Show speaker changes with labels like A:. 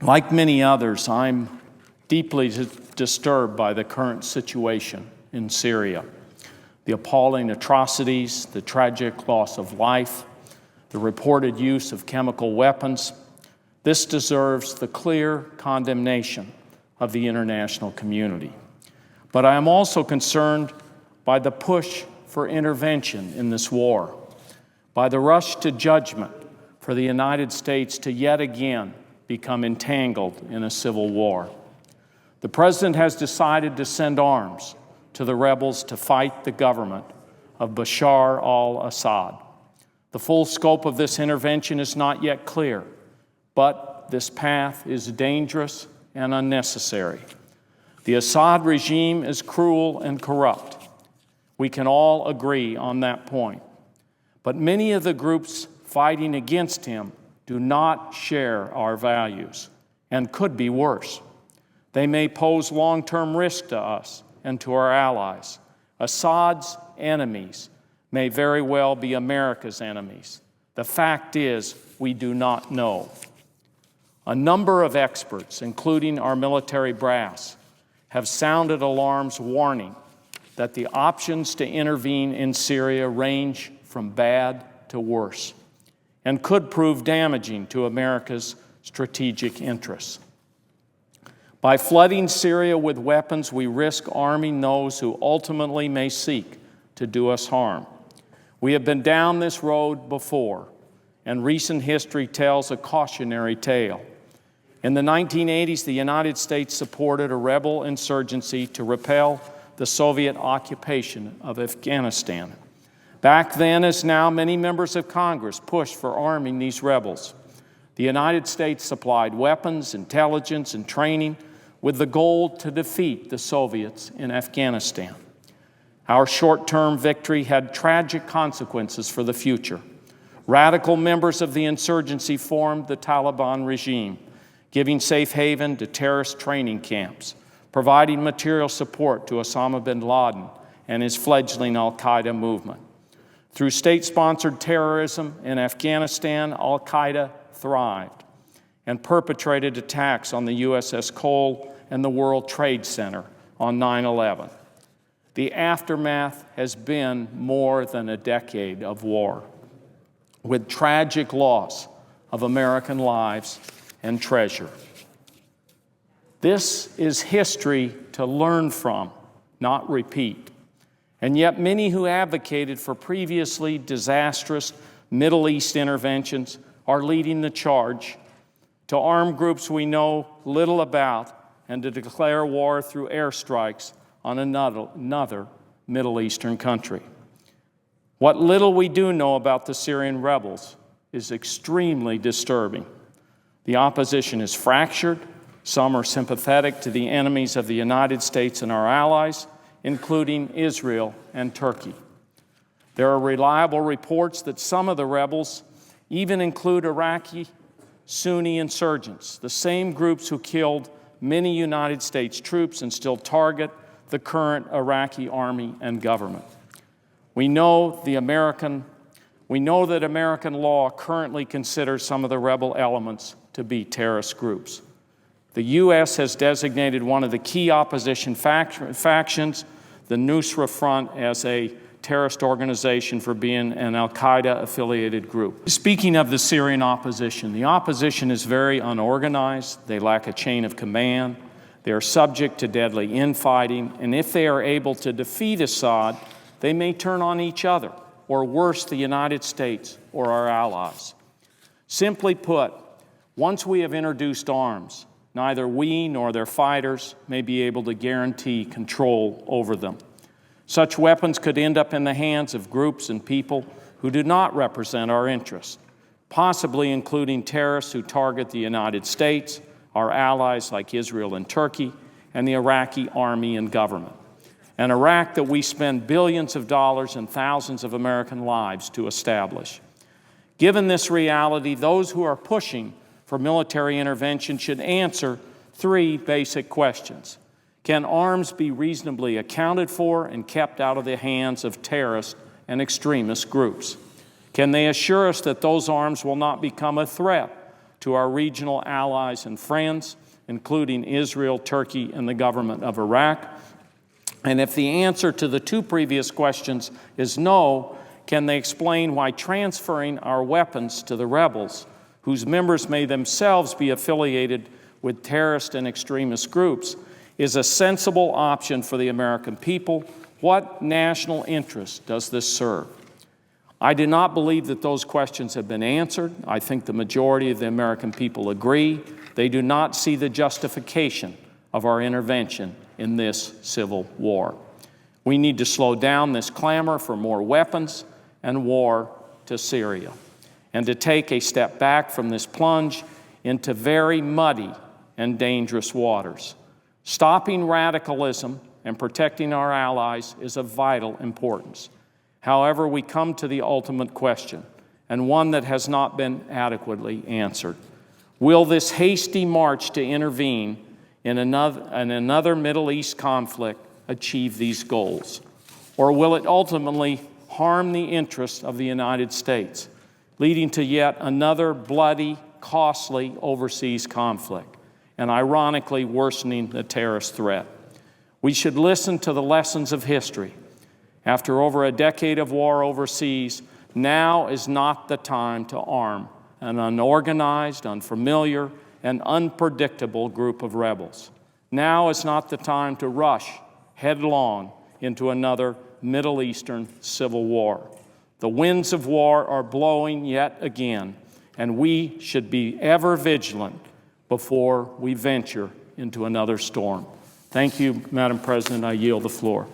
A: Like many others, I'm deeply disturbed by the current situation in Syria. The appalling atrocities, the tragic loss of life, the reported use of chemical weapons. This deserves the clear condemnation of the international community. But I am also concerned by the push for intervention in this war, by the rush to judgment for the United States to yet again become entangled in a civil war. The President has decided to send arms to the rebels to fight the government of Bashar al-Assad. The full scope of this intervention is not yet clear, but this path is dangerous and unnecessary. The Assad regime is cruel and corrupt. We can all agree on that point. But many of the groups fighting against him do not share our values and could be worse. They may pose long-term risk to us and to our allies. Assad's enemies may very well be America's enemies. The fact is, we do not know. A number of experts, including our military brass, have sounded alarms warning that the options to intervene in Syria range from bad to worse and could prove damaging to America's strategic interests. By flooding Syria with weapons, we risk arming those who ultimately may seek to do us harm. We have been down this road before, and recent history tells a cautionary tale. In the 1980s, the United States supported a rebel insurgency to repel the Soviet occupation of Afghanistan. Back then, as now, many members of Congress pushed for arming these rebels. The United States supplied weapons, intelligence, and training with the goal to defeat the Soviets in Afghanistan. Our short-term victory had tragic consequences for the future. Radical members of the insurgency formed the Taliban regime, giving safe haven to terrorist training camps, providing material support to Osama bin Laden and his fledgling al-Qaeda movement. Through state-sponsored terrorism in Afghanistan, al-Qaeda thrived and perpetrated attacks on the USS Cole and the World Trade Center on 9/11. The aftermath has been more than a decade of war, with tragic loss of American lives and treasure. This is history to learn from, not repeat. And yet many who advocated for previously disastrous Middle East interventions are leading the charge to arm groups we know little about and to declare war through airstrikes on another Middle Eastern country. What little we do know about the Syrian rebels is extremely disturbing. The opposition is fractured. Some are sympathetic to the enemies of the United States and our allies, including Israel and Turkey. There are reliable reports that some of the rebels even include Iraqi Sunni insurgents, the same groups who killed many United States troops and still target the current Iraqi army and government. We know that American law currently considers some of the rebel elements to be terrorist groups. The U.S. has designated one of the key opposition factions, the Nusra Front, as a terrorist organization for being an al-Qaeda-affiliated group. Speaking of the Syrian opposition, the opposition is very unorganized. They lack a chain of command. They are subject to deadly infighting, and if they are able to defeat Assad, they may turn on each other, or worse, the United States or our allies. Simply put, once we have introduced arms, neither we nor their fighters may be able to guarantee control over them. Such weapons could end up in the hands of groups and people who do not represent our interests, possibly including terrorists who target the United States, our allies like Israel and Turkey, and the Iraqi army and government. An Iraq that we spend billions of dollars and thousands of American lives to establish. Given this reality, those who are pushing for military intervention should answer three basic questions. Can arms be reasonably accounted for and kept out of the hands of terrorist and extremist groups? Can they assure us that those arms will not become a threat to our regional allies and friends, including Israel, Turkey, and the government of Iraq? And if the answer to the two previous questions is no, can they explain why transferring our weapons to the rebels, whose members may themselves be affiliated with terrorist and extremist groups, is a sensible option for the American people? What national interest does this serve? I do not believe that those questions have been answered. I think the majority of the American people agree. They do not see the justification of our intervention in this civil war. We need to slow down this clamor for more weapons and war to Syria, and to take a step back from this plunge into very muddy and dangerous waters. Stopping radicalism and protecting our allies is of vital importance. However, we come to the ultimate question, and one that has not been adequately answered. Will this hasty march to intervene in another Middle East conflict achieve these goals? Or will it ultimately harm the interests of the United States, leading to yet another bloody, costly overseas conflict, and ironically worsening the terrorist threat? We should listen to the lessons of history. After over a decade of war overseas, now is not the time to arm an unorganized, unfamiliar, and unpredictable group of rebels. Now is not the time to rush headlong into another Middle Eastern civil war. The winds of war are blowing yet again, and we should be ever vigilant before we venture into another storm. Thank you, Madam President. I yield the floor.